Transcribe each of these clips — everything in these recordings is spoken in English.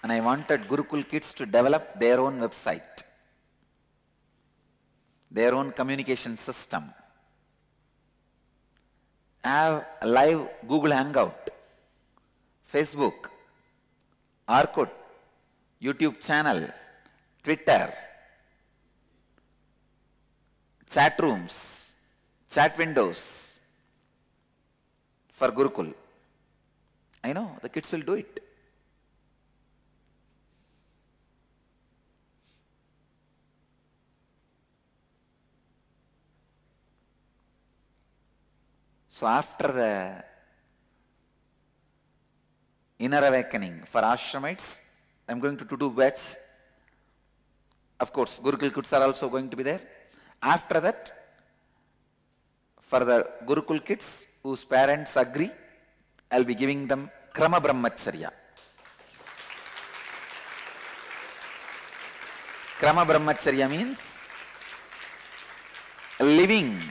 and I wanted Gurukul kids to develop their own website, their own communication system, have a live Google Hangout, Facebook, Orkut, YouTube channel, Twitter, chat rooms, chat windows for Gurukul. I know the kids will do it. So after the inner awakening for ashramites, I am going to do batch. Of course, Gurukul kids are also going to be there. After that, for the Gurukul kids whose parents agree, I will be giving them Krama Brahmacharya. Krama Brahmacharya means living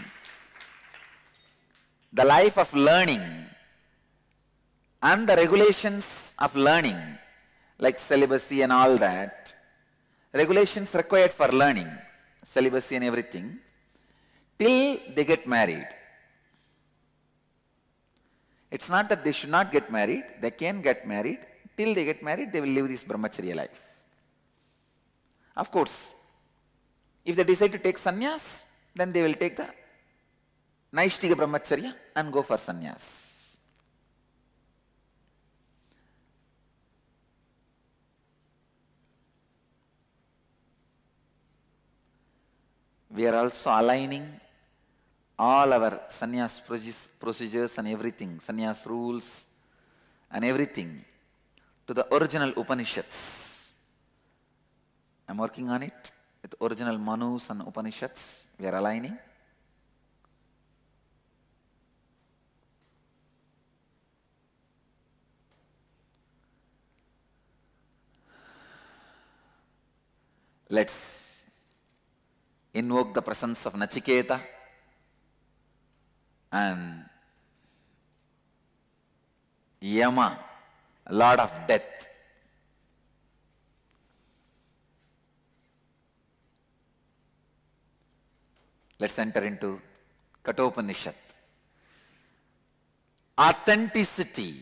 the life of learning and the regulations of learning, like celibacy and all that, regulations required for learning, celibacy and everything, till they get married. It's not that they should not get married, they can get married. Till they get married, they will live this brahmacharya life. Of course, if they decide to take sannyas, then they will take the Naishtika brahmacharya and go for sannyas. We are also aligning all our sannyas procedures and everything, sannyas rules and everything to the original Upanishads. I am working on it with original Manus and Upanishads. We are aligning. Let's invoke the presence of Nachiketa and Yama, Lord of Death. Let's enter into Kathopanishad. Authenticity.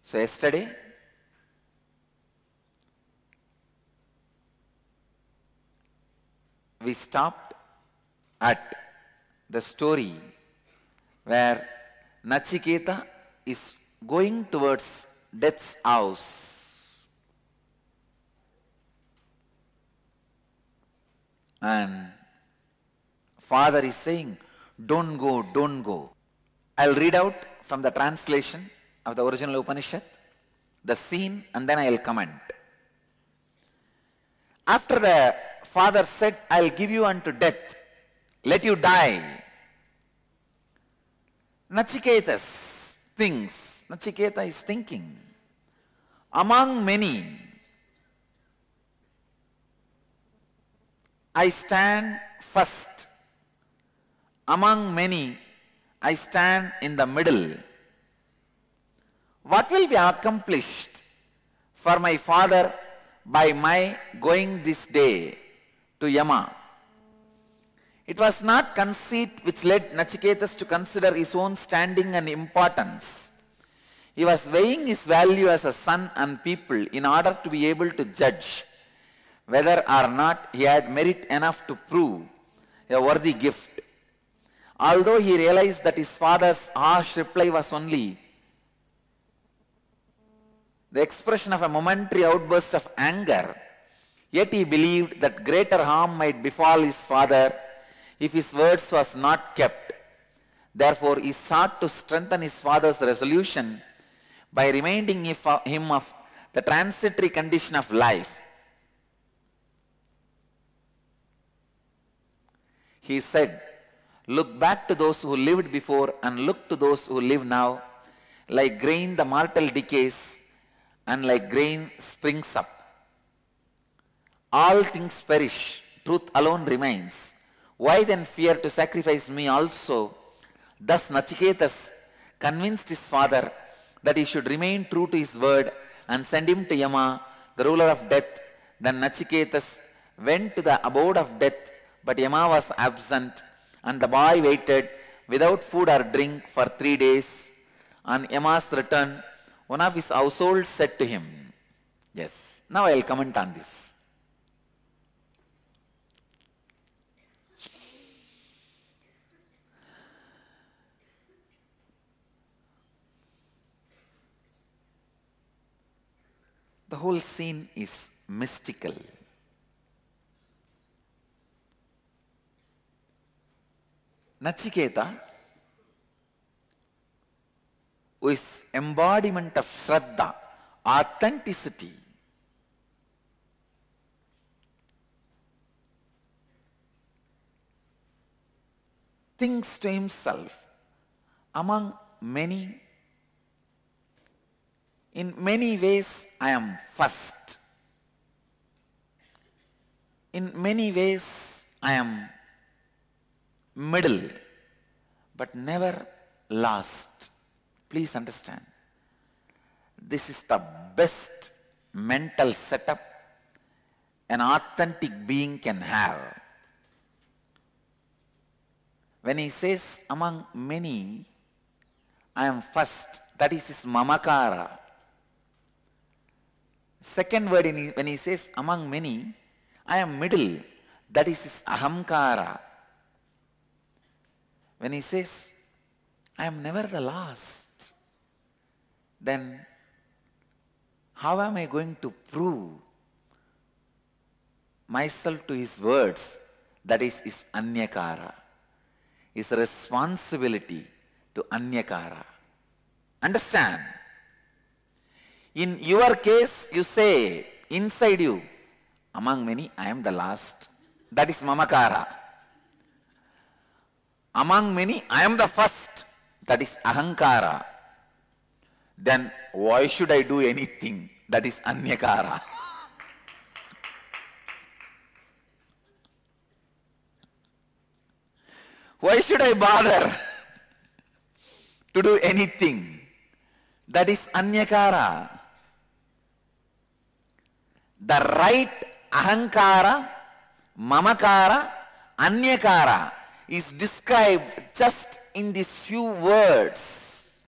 So yesterday, we stopped at the story where Nachiketa is going towards death's house and father is saying, don't go, don't go. I'll read out from the translation of the original Upanishad, the scene, and then I'll comment. After the father said, I'll give you unto death, let you die. Nachiketa is thinking, among many, I stand first. Among many, I stand in the middle. What will be accomplished for my father by my going this day to Yama? It was not conceit which led Nachiketas to consider his own standing and importance. He was weighing his value as a son and people in order to be able to judge whether or not he had merit enough to prove a worthy gift. Although he realized that his father's harsh reply was only the expression of a momentary outburst of anger, yet he believed that greater harm might befall his father if his words was not kept. Therefore, he sought to strengthen his father's resolution by reminding him of the transitory condition of life. He said, look back to those who lived before and look to those who live now. Like grain, the mortal decays, and like grain springs up. All things perish, truth alone remains. Why then fear to sacrifice me also? Thus Nachiketas convinced his father that he should remain true to his word and send him to Yama, the ruler of death. Then Nachiketas went to the abode of death, but Yama was absent, and the boy waited without food or drink for 3 days. On Yama's return, one of his household said to him, yes, now I will comment on this. The whole scene is mystical. Nachiketa, who is embodiment of Shraddha, authenticity, thinks to himself, among many, in many ways I am first. In many ways I am middle, but never last. Please understand, this is the best mental setup an authentic being can have. When he says among many I am first, that is his mamakara. Second word, when he says among many I am middle, that is his ahamkara. When he says I am never the last, then how am I going to prove myself to his words? That is his anyakara, his responsibility to anyakara. Understand? In your case, you say inside you, among many I am the last. That is mamakara. Among many I am the first. That is ahankara. Then why should I do anything? That is anyakara. Why should I bother to do anything? That is anyakara. The right ahankara, mamakara, anyakara is described just in these few words.